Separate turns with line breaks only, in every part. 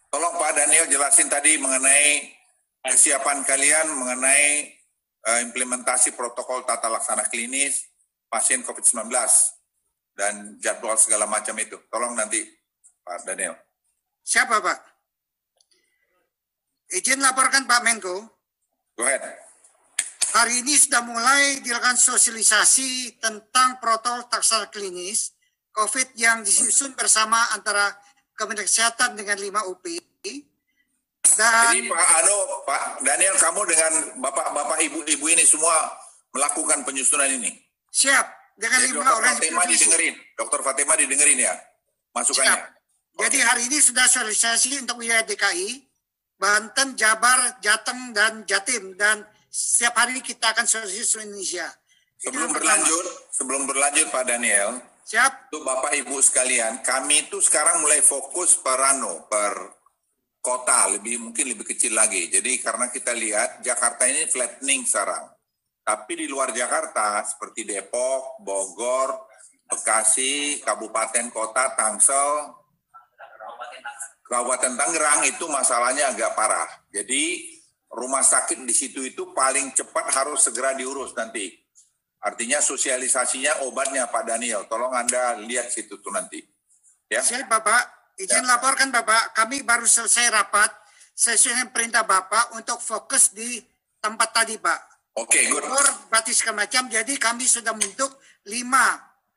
Tolong Pak Daniel jelasin tadi mengenai kesiapan kalian mengenai implementasi protokol tata laksana klinis pasien COVID-19 dan jadwal segala macam itu. Tolong nanti Pak Daniel.
Siapa Pak? Izin laporkan Pak Menko.
Go ahead.
Hari ini sudah mulai dilakukan sosialisasi tentang protokol laksana klinis COVID yang disusun bersama antara Kementerian Kesehatan dengan 5 UP. Dan
jadi Pak Daniel, kamu dengan bapak-bapak ibu-ibu ini semua melakukan penyusunan ini.
Siap dengan
Jadi
5
Dr.
orang
Fatima didengerin, Dr. Fatima didengerin ya masukannya.
Siap. Jadi hari ini sudah sosialisasi untuk wilayah DKI, Banten, Jabar, Jateng, dan Jatim, dan setiap hari kita akan sosialisasi seluruh Indonesia.
Sebelum berlanjut Pak Daniel,
siap.
untuk Bapak Ibu sekalian, kami itu sekarang mulai fokus per kota, mungkin lebih kecil lagi. Jadi karena kita lihat Jakarta ini flattening sekarang. Tapi di luar Jakarta seperti Depok, Bogor, Bekasi, Kabupaten Kota, Tangsel, Kabupaten Tangerang itu masalahnya agak parah. Jadi rumah sakit di situ itu paling cepat harus segera diurus nanti. Artinya sosialisasinya obatnya Pak Daniel. Tolong Anda lihat situ tuh nanti. Ya.
Siap Bapak. Izin laporkan Bapak, kami baru selesai rapat sesuai dengan perintah Bapak untuk fokus di tempat tadi Pak.
Oke, good.
Berarti segala macam. Jadi kami sudah membentuk 5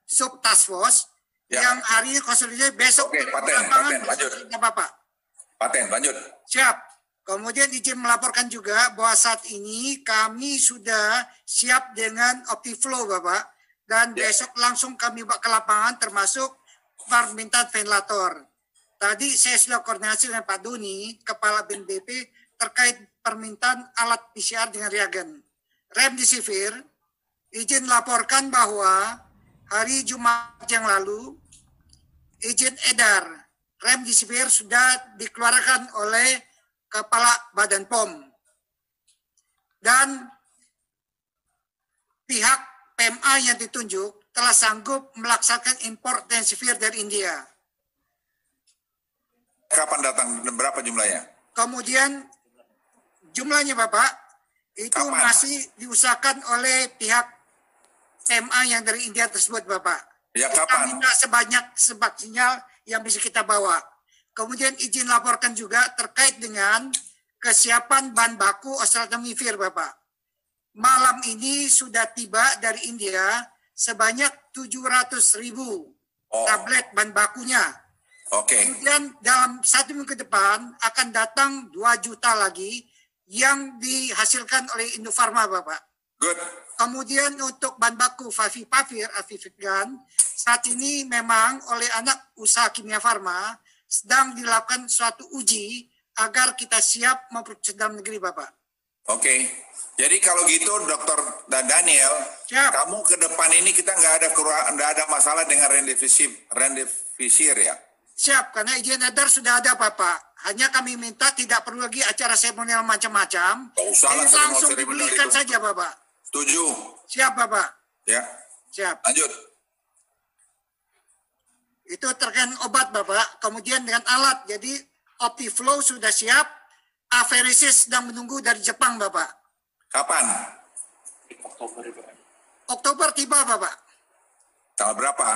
sub task force yang hari ini konsolidasi besok.
Oke, Paten, lanjut.
Bapak.
Paten, lanjut.
Siap. Kemudian izin melaporkan juga bahwa saat ini kami sudah siap dengan OptiFlow Bapak. Dan besok langsung kami bawa ke lapangan termasuk permintaan ventilator. Tadi saya sudah koordinasi dengan Pak Doni, Kepala BNPB, terkait permintaan alat PCR dengan reagen. Remdesivir, izin laporkan bahwa hari Jumat yang lalu, izin edar Remdesivir sudah dikeluarkan oleh Kepala Badan POM. Dan pihak PMA yang ditunjuk telah sanggup melaksanakan impor Remdesivir dari India.
Kapan datang dan berapa jumlahnya?
Kemudian jumlahnya Bapak, itu
kapan?
Masih diusahakan oleh pihak PMA yang dari India tersebut Bapak.
Ya,
kita
kapan?
minta sebanyak sinyal yang bisa kita bawa. Kemudian izin laporkan juga terkait dengan kesiapan bahan baku oseltamivir Bapak. Malam ini sudah tiba dari India sebanyak 700.000 tablet bahan bakunya.
Oke.
Kemudian dalam 1 minggu ke depan akan datang 2 juta lagi yang dihasilkan oleh Indofarma Bapak.
Good.
Kemudian untuk bahan baku Favipiravir, Avigan, saat ini memang oleh anak usaha Kimia Farma sedang dilakukan suatu uji agar kita siap memproduksi dalam negeri Bapak.
Oke. Jadi kalau gitu Dr. Daniel,
siap.
Kamu ke depan ini kita nggak ada masalah dengan Remdesivir ya?
Siap, karena izin edar sudah ada Bapak. Hanya kami minta tidak perlu lagi acara seremonial macam-macam. Langsung dibelikan saja Bapak.
Setuju.
Siap Bapak.
Ya.
Siap.
Lanjut.
Itu terkait obat Bapak. Kemudian dengan alat. Jadi OptiFlow sudah siap. Apheresis sedang menunggu dari Jepang Bapak.
Kapan?
Oktober tiba Bapak.
Tanggal berapa?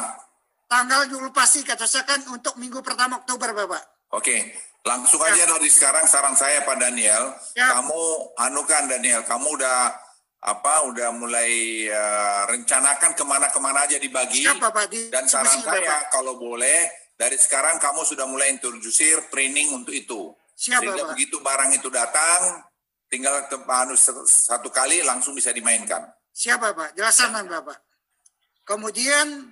Tanggal dulu pasti katakan untuk minggu pertama Oktober Bapak.
Oke, langsung aja dari sekarang saran saya Pak Daniel, kamu anukan Daniel, kamu udah mulai rencanakan kemana-kemana aja dibagi.
Siap, Bapak,
dan saran saya kalau boleh dari sekarang kamu sudah mulai introduce training untuk itu.
Siap,
sehingga
Bapak.
Begitu barang itu datang, tinggal satu kali langsung bisa dimainkan.
Siap Bapak, jelasan Bapak. Kemudian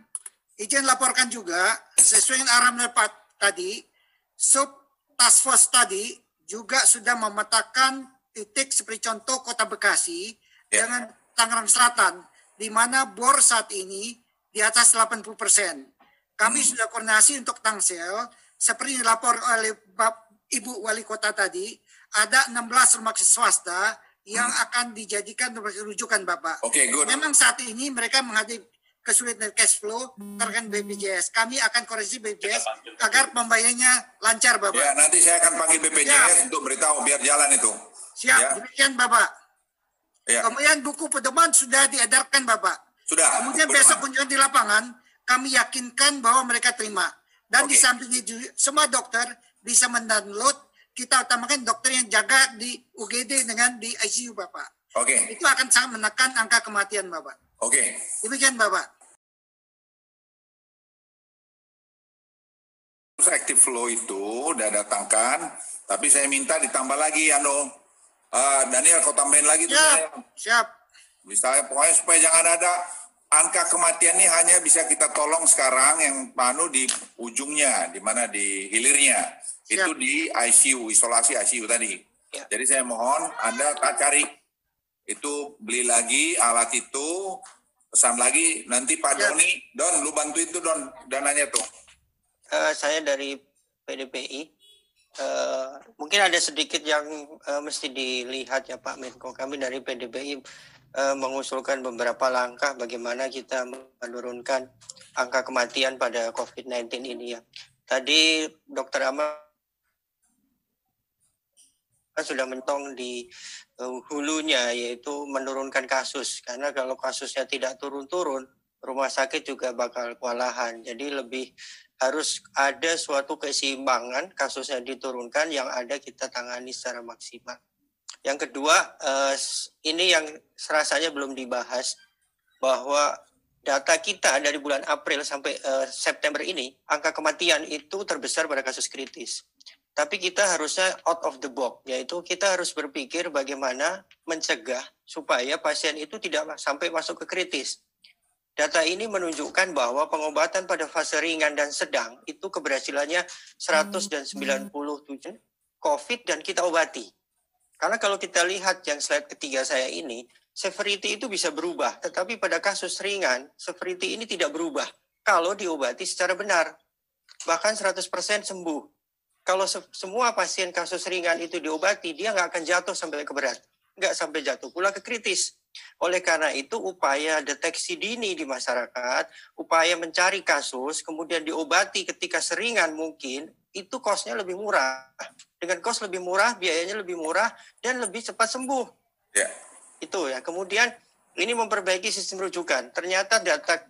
izin laporkan juga sesuai dengan arahan Pak tadi, sub task force tadi juga sudah memetakan titik seperti contoh Kota Bekasi dengan Tangerang Selatan, di mana bor saat ini di atas 80%. Kami sudah koordinasi untuk Tangsel, seperti dilapor oleh Ibu Wali Kota tadi, ada 16 rumah sakit swasta yang akan dijadikan rujukan Bapak.
Oke, good.
Memang saat ini mereka menghadapi kesulitan cash flow terkait BPJS. Kami akan koreksi BPJS agar pembayarannya lancar, Bapak.
Ya, nanti saya akan panggil BPJS untuk beritahu biar jalan itu.
Siap,
ya.
Demikian Bapak.
Ya.
Kemudian buku pedoman sudah diedarkan, Bapak.
Sudah.
Kemudian besok kunjungan di lapangan, kami yakinkan bahwa mereka terima. Dan di samping itu, semua dokter bisa mendownload. Kita utamakan dokter yang jaga di UGD dengan di ICU, Bapak. Itu akan sangat menekan angka kematian, Bapak. Demikian, Bapak.
Active flow itu udah datangkan, tapi saya minta ditambah lagi, Daniel, kau tambahin lagi tuh.
Siap.
Misalnya, pokoknya supaya jangan ada angka kematian ini hanya bisa kita tolong sekarang yang di ujungnya, di mana di hilirnya. Siap. Itu di ICU, isolasi ICU tadi. Ya. Jadi saya mohon Anda cari itu, beli lagi alat itu, pesan lagi, nanti Pak Doni, Don, lu bantu itu Don, dananya tuh.
Saya dari PDPI, mungkin ada sedikit yang mesti dilihat ya Pak Menko. Kami dari PDPI mengusulkan beberapa langkah bagaimana kita menurunkan angka kematian pada COVID-19 ini ya. Tadi Dr. Ahmad sudah mentong di hulunya, yaitu menurunkan kasus. Karena kalau kasusnya tidak turun-turun, rumah sakit juga bakal kewalahan. Jadi lebih harus ada suatu keseimbangan, kasusnya diturunkan, yang ada kita tangani secara maksimal. Yang kedua, ini yang rasanya belum dibahas, bahwa data kita dari bulan April sampai September ini, angka kematian itu terbesar pada kasus kritis. Tapi kita harusnya out of the box, yaitu kita harus berpikir bagaimana mencegah supaya pasien itu tidak sampai masuk ke kritis. Data ini menunjukkan bahwa pengobatan pada fase ringan dan sedang itu keberhasilannya 197 COVID dan kita obati. Karena kalau kita lihat yang slide ketiga saya ini, severity itu bisa berubah. Tetapi pada kasus ringan, severity ini tidak berubah kalau diobati secara benar. Bahkan 100% sembuh. Kalau semua pasien kasus ringan itu diobati, dia nggak akan jatuh sampai ke berat. Nggak sampai jatuh pula ke kritis. Oleh karena itu, upaya deteksi dini di masyarakat, upaya mencari kasus, kemudian diobati ketika seringan mungkin, itu cost-nya lebih murah. Dengan cost lebih murah, biayanya lebih murah, dan lebih cepat sembuh. Itu ya. Kemudian, ini memperbaiki sistem rujukan. Ternyata data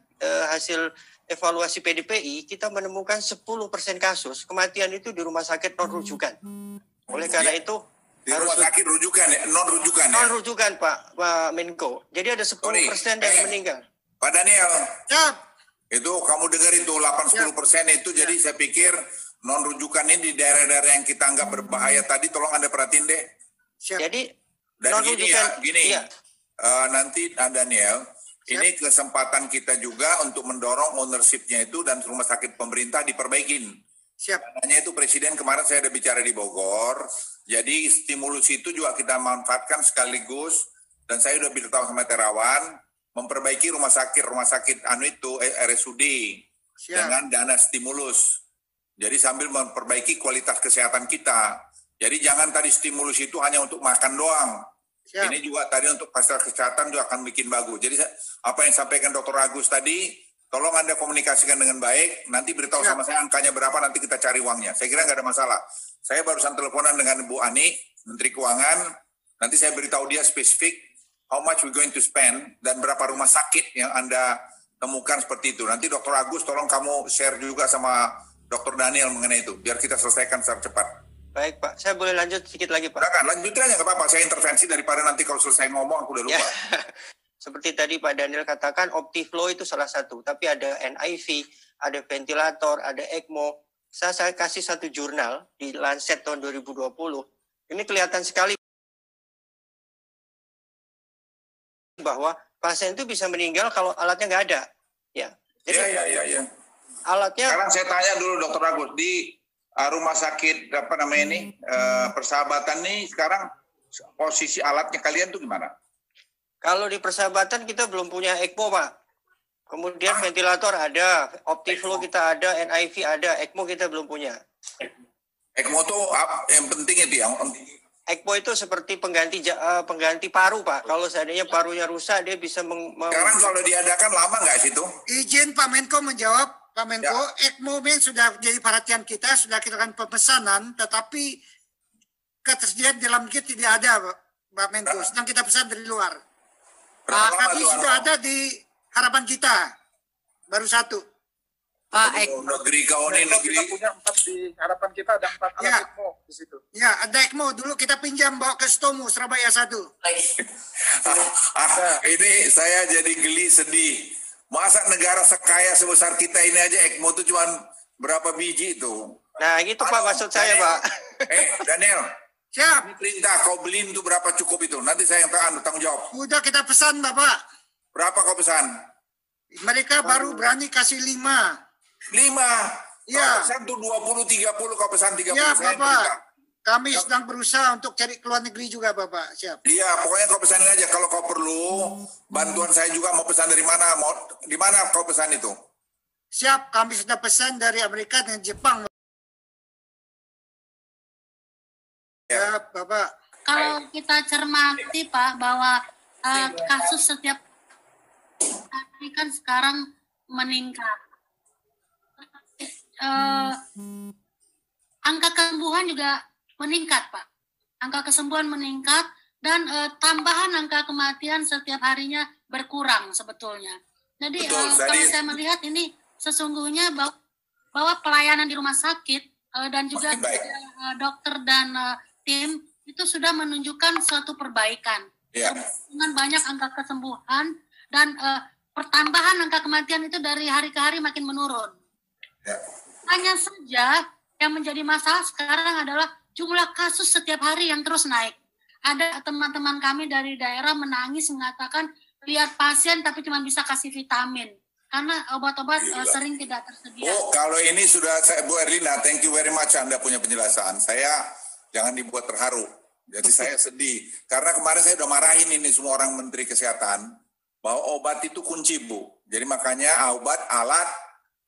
hasil evaluasi PDPI, kita menemukan 10% kasus kematian itu di rumah sakit non-rujukan. Oleh karena itu,
di rumah sakit rujukan ya, non-rujukan ya?
Non-rujukan Pak Menko. Jadi ada 10% yang meninggal.
Pak Daniel, itu kamu dengar itu 8-10% itu, jadi saya pikir non-rujukan ini di daerah-daerah yang kita anggap berbahaya tadi, tolong Anda perhatiin deh.
Jadi,
dan gini, nanti Daniel, ini kesempatan kita juga untuk mendorong ownership-nya itu dan rumah sakit pemerintah diperbaikin. Hanya itu Presiden kemarin saya ada bicara di Bogor, jadi stimulus itu juga kita manfaatkan sekaligus, dan saya udah beritahu sama Terawan, memperbaiki rumah sakit RSUD dengan dana stimulus. Jadi sambil memperbaiki kualitas kesehatan kita. Jadi jangan tadi stimulus itu hanya untuk makan doang. Ini juga tadi untuk fasilitas kesehatan juga akan bikin bagus. Jadi apa yang sampaikan Dr. Agus tadi, tolong Anda komunikasikan dengan baik, nanti beritahu sama saya angkanya berapa, nanti kita cari uangnya. Saya kira nggak ada masalah. Saya barusan teleponan dengan Bu Ani, Menteri Keuangan, nanti saya beritahu dia spesifik how much we're going to spend dan berapa rumah sakit yang Anda temukan seperti itu. Nanti Dr. Agus tolong kamu share juga sama Dr. Daniel mengenai itu, biar kita selesaikan secara cepat.
Baik Pak, saya boleh lanjut sedikit lagi Pak?
Lanjutin aja nggak apa-apa, saya intervensi daripada nanti kalau selesai ngomong aku udah lupa.
Seperti tadi Pak Daniel katakan, OptiFlow itu salah satu, tapi ada NIV, ada ventilator, ada ECMO. Saya kasih satu jurnal di Lancet tahun 2020. Ini kelihatan sekali bahwa pasien itu bisa meninggal kalau alatnya nggak ada. Ya.
Iya.
Alatnya.
Sekarang saya tanya dulu Dr. Agus, di rumah sakit Persahabatan nih sekarang posisi alatnya kalian tuh gimana?
Kalau di Persahabatan kita belum punya ECMO Pak. Kemudian ventilator ada, OptiFlow kita ada, NIV ada, ECMO kita belum punya.
ECMO tuh yang penting itu yang
ECMO itu seperti pengganti paru, Pak. Kalau seandainya parunya rusak, dia bisa
Sekarang kalau diadakan lama nggak sih itu?
Izin Pak Menko menjawab. Pak Menko, ECMO sudah jadi perhatian kita, sudah kita lakukan pemesanan, tetapi ketersediaan dalam kit tidak ada, Pak Menko. Sedang kita pesan dari luar. Tapi sudah ada di harapan kita, baru 1.
Pak
Negeri kau ini negeri.
Kita punya 4 di harapan kita, ada 4 alat ECMO di situ.
Ya, ada ECMO dulu kita pinjam bawa ke Stomo Surabaya 1.
Ini saya jadi geli sedih. Masa negara sekaya sebesar kita ini aja ECMO itu cuma berapa biji itu?
Nah, gitu Pak maksud saya, Pak.
Daniel.
Siap.
Ini perintah kau beliin itu berapa cukup itu? Nanti saya yang tanggung jawab.
Udah kita pesan, Bapak.
Berapa kau pesan?
Mereka baru berani kasih 5.
5.
Ya.
Kau pesan tuh 20-30, kau pesan 30.
Ya,
saya
Bapak.
berikan.
Kami sedang berusaha untuk cari ke luar negeri juga, Bapak. Siap.
Iya, pokoknya kau pesanin aja. Kalau kau perlu bantuan saya juga mau pesan dari mana? Di mana kau pesan itu?
Siap, kami sudah pesan dari Amerika dan Jepang. Ya, Bapak.
Kalau kita cermati Pak bahwa kasus setiap hari kan sekarang meningkat. Angka kesembuhan juga meningkat, Pak. Angka kesembuhan meningkat dan tambahan angka kematian setiap harinya berkurang sebetulnya. Jadi kalau saya melihat ini sesungguhnya bahwa pelayanan di rumah sakit dan juga dokter dan tim itu sudah menunjukkan suatu perbaikan. Dengan banyak angka kesembuhan dan pertambahan angka kematian itu dari hari ke hari makin menurun. Hanya saja yang menjadi masalah sekarang adalah jumlah kasus setiap hari yang terus naik. Ada teman-teman kami dari daerah menangis mengatakan lihat pasien tapi cuma bisa kasih vitamin karena obat-obat sering tidak tersedia.
Oh, kalau ini sudah Bu Erlina, thank you very much Anda punya penjelasan. Saya jangan dibuat terharu. Jadi saya sedih karena kemarin saya udah marahin ini semua orang Menteri Kesehatan bahwa obat itu kunci, Bu. Jadi makanya obat, alat,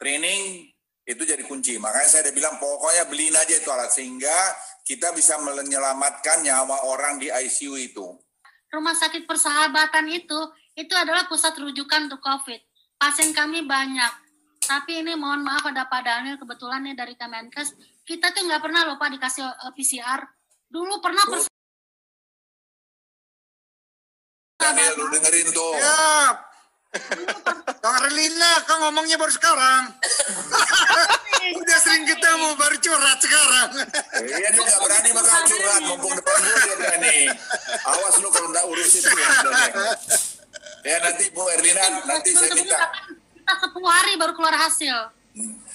training itu jadi kunci. Makanya saya udah bilang pokoknya beliin aja itu alat sehingga kita bisa menyelamatkan nyawa orang di ICU itu.
Rumah sakit Persahabatan itu adalah pusat rujukan untuk COVID. Pasien kami banyak. Tapi ini mohon maaf ada Pak Daniel kebetulan nih dari Kemenkes. Kita tuh nggak pernah lupa dikasih PCR. Dulu pernah
Daniel, lu dengerin tuh.
Siap. Kang Erlina, kau ngomongnya baru sekarang. Udah sering ketemu, baru curhat sekarang.
Iya, dia nggak berani bakal curhat. Mumpung depan gue dia berani. Awas lu kalau nggak urus itu ya. Ya nanti Bu Erlina, nanti saya minta.
Kita 10 hari baru keluar hasil.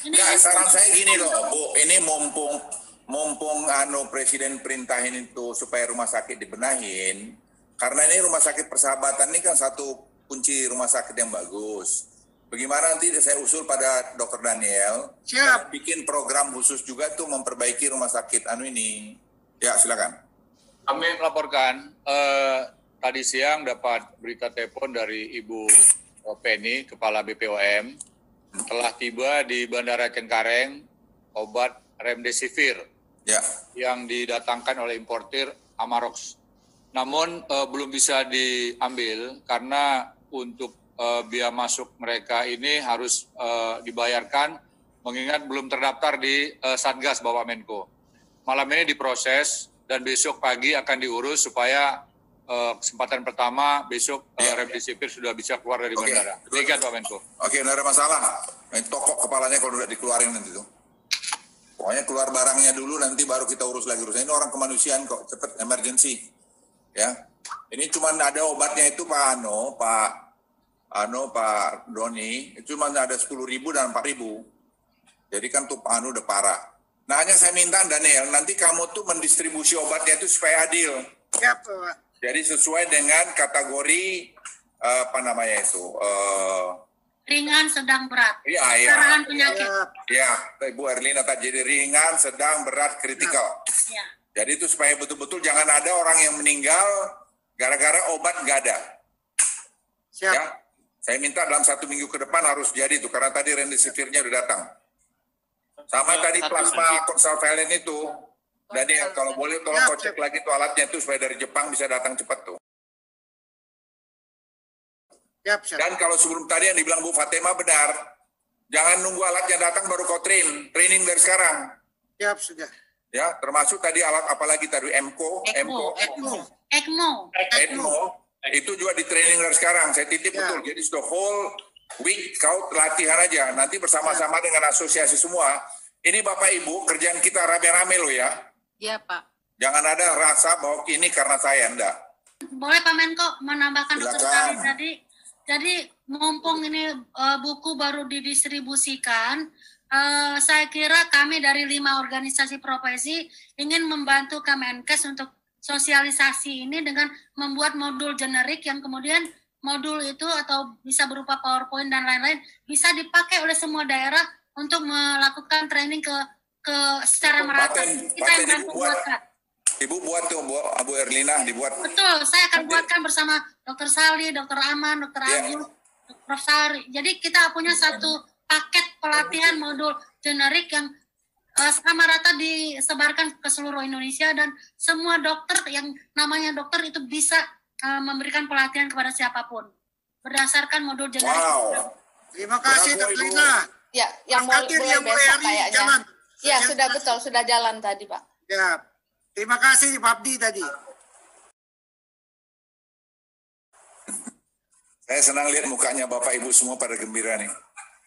Ya, saran saya gini loh, Bu. Ini mumpung Presiden perintahin itu supaya rumah sakit dibenahin. Karena ini rumah sakit Persahabatan ini kan satu kunci rumah sakit yang bagus. Bagaimana nanti saya usul pada Dr. Daniel,
Siap.
bikin program khusus juga tuh memperbaiki rumah sakit ini. Ya, silakan.
Kami melaporkan, tadi siang dapat berita telepon dari Ibu Penny, Kepala BPOM, telah tiba di Bandara Cengkareng obat Remdesivir yang didatangkan oleh importir Amarox. Namun belum bisa diambil karena untuk biaya masuk mereka ini harus dibayarkan mengingat belum terdaftar di Satgas Bapak Menko. Malam ini diproses dan besok pagi akan diurus supaya kesempatan pertama besok Remdesivir sudah bisa keluar dari bandara. Demikian Pak Menko.
Oke, tidak ada masalah. Tokok kepalanya kalau udah dikeluarin nanti tuh. Pokoknya keluar barangnya dulu nanti baru kita urus lagi urusan. Ini orang kemanusiaan kok, cepat emergency. Ya. Ini cuma ada obatnya itu Pak Doni, itu cuma ada 10.000 dan 4.000. Jadi kan tuh Pak udah parah. Nah, hanya saya minta Daniel, nanti kamu tuh mendistribusi obatnya itu supaya adil.
Siap, Pak.
Jadi sesuai dengan kategori
Ringan, sedang, berat.
Iya.
Kerahan penyakit.
Ya, Bu Erlina tadi jadi ringan, sedang, berat, kritikal.
Ya.
Jadi itu supaya betul-betul jangan ada orang yang meninggal gara-gara obat nggak ada.
Siap.
Ya, saya minta dalam 1 minggu ke depan harus jadi itu karena tadi Remdesivirnya udah datang. Sama tadi plasma konsalvalen itu Daniel, kalau boleh tolong kau cek lagi tuh alatnya tuh supaya dari Jepang bisa datang cepat tuh.
Siap.
Dan kalau sebelum tadi yang dibilang Bu Fatima benar, jangan nunggu alatnya datang baru kau training dari sekarang.
Siap, sudah.
Ya, termasuk tadi alat apalagi tadi ECMO, itu juga di training dari sekarang. Saya titip betul. Jadi the whole week kau latihan aja. Nanti bersama-sama dengan asosiasi semua. Ini Bapak Ibu kerjaan kita rame-rame loh ya.
Iya Pak.
Jangan ada rasa bahwa ini karena saya, enggak.
Boleh Pak Menko menambahkan Dr. Sari tadi. Jadi mumpung ini buku baru didistribusikan, saya kira kami dari 5 organisasi profesi ingin membantu Kemenkes untuk sosialisasi ini dengan membuat modul generik yang kemudian modul itu atau bisa berupa PowerPoint dan lain-lain bisa dipakai oleh semua daerah untuk melakukan training ke secara merata. Kita yang bantu buatkan.
Ibu buat tuh, Bu Erlina dibuat.
Betul, saya akan buatkan bersama Dr. Sali, Dr. Aman, Dr. Agus, Prof. Sari. Jadi kita punya satu paket pelatihan modul generik yang sama rata disebarkan ke seluruh Indonesia dan semua dokter yang namanya dokter itu bisa memberikan pelatihan kepada siapapun berdasarkan modul generik.
Wow.
Terima kasih Dr. Lina.
Ya, yang mulai besok kayaknya.
Jalan.
Ya, sudah betul, sudah jalan tadi Pak.
Ya. Terima kasih Pak Abdi tadi.
Saya senang lihat mukanya Bapak Ibu semua pada gembira nih.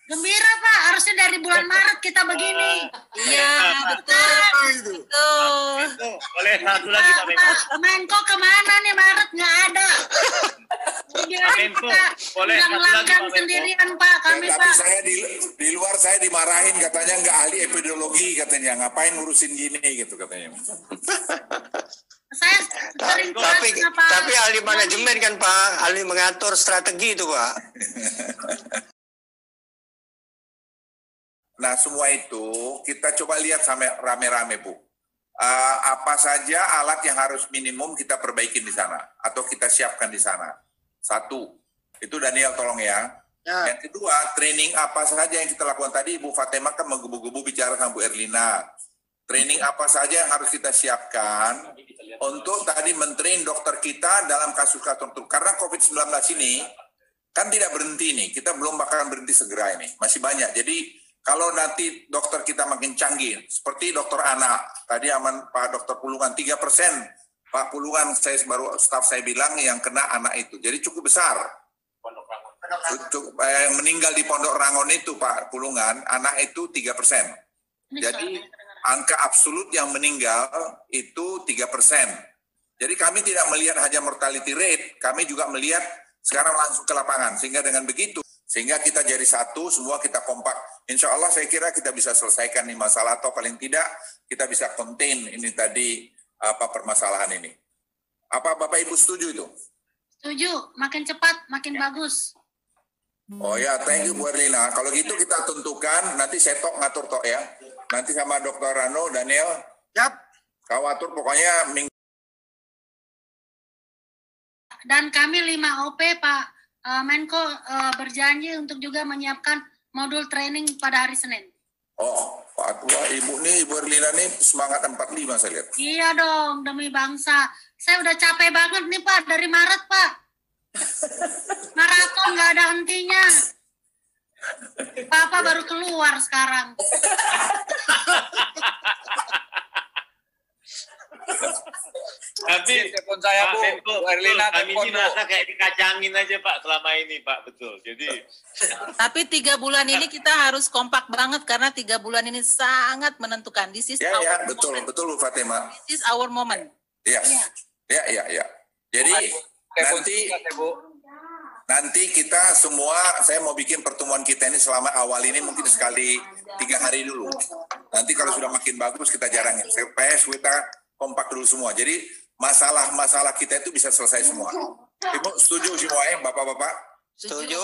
Gembira Pak, harusnya dari bulan Maret kita begini.
Iya, betul.
Boleh satu lagi Pak Menko.
Menko kemana nih Maret nggak ada.
Menko, boleh satu lagi Pak Menko.
Sendirian Pak, kami
Tapi
Pak.
saya di luar saya dimarahin katanya nggak ahli epidemiologi katanya, ngapain ngurusin gini gitu katanya.
Saya sering
tapi ahli manajemen kan Pak, ahli mengatur strategi itu Pak.
Nah semua itu kita coba lihat sampai rame-rame Bu. Apa saja alat yang harus minimum kita perbaikin di sana atau kita siapkan di sana. Satu, itu Daniel tolong ya. Yang kedua, training apa saja yang kita lakukan tadi, Bu Fatima kan menggebu-gebu bicara sama Bu Erlina. Training apa saja yang harus kita siapkan untuk tadi mentrain dokter kita dalam kasus-kasus tertentu. Karena COVID-19 ini kan tidak berhenti nih, kita belum bakalan berhenti segera ini, masih banyak. Jadi kalau nanti dokter kita makin canggih, seperti dokter anak, tadi aman Pak Dokter Pulungan, 3% Pak Pulungan, saya baru staf saya bilang yang kena anak itu. Jadi cukup besar. Yang meninggal di Pondok Rangon itu Pak Pulungan, anak itu 3%. Jadi angka absolut yang meninggal itu 3%. Jadi kami tidak melihat hanya mortality rate, kami juga melihat sekarang langsung ke lapangan. Sehingga dengan begitu, sehingga kita jadi satu, semua kita kompak. Insya Allah saya kira kita bisa selesaikan ini masalah atau paling tidak kita bisa contain ini tadi permasalahan ini. Apa Bapak Ibu setuju itu?
Setuju, makin cepat makin bagus.
Oh ya, thank you Bu Erlina. Kalau gitu kita tentukan, nanti saya ngatur ya. Nanti sama Dr. Rano, Daniel.
Yap.
Kau atur pokoknya minggu.
Dan kami 5 OP Pak Menko berjanji untuk juga menyiapkan modul training pada hari Senin.
Oh, Pak Tua, Ibu nih, Ibu Erlina nih semangat 45 saya lihat.
Iya dong, demi bangsa. Saya udah capek banget nih Pak, dari Maret Pak. Maraton nggak ada hentinya. Papa baru keluar sekarang.
Tapi
telepon saya Bu,
Menko,
Bu Erlina
kami
telepon
ini merasa kayak dikacangin aja Pak selama ini Pak, betul. Jadi
Tapi 3 bulan ini kita harus kompak banget karena 3 bulan ini sangat menentukan. This is our
Betul,
moment.
betul Bu Fatima.
This is our moment.
Ya. Jadi nanti kita semua, saya mau bikin pertemuan kita ini selama awal ini mungkin sekali 3 hari dulu. Nanti kalau sudah makin bagus kita jarangin. Supaya kita kompak dulu semua. Jadi masalah-masalah kita itu bisa selesai semua. Ibu setuju semua ya Bapak-bapak?
Setuju.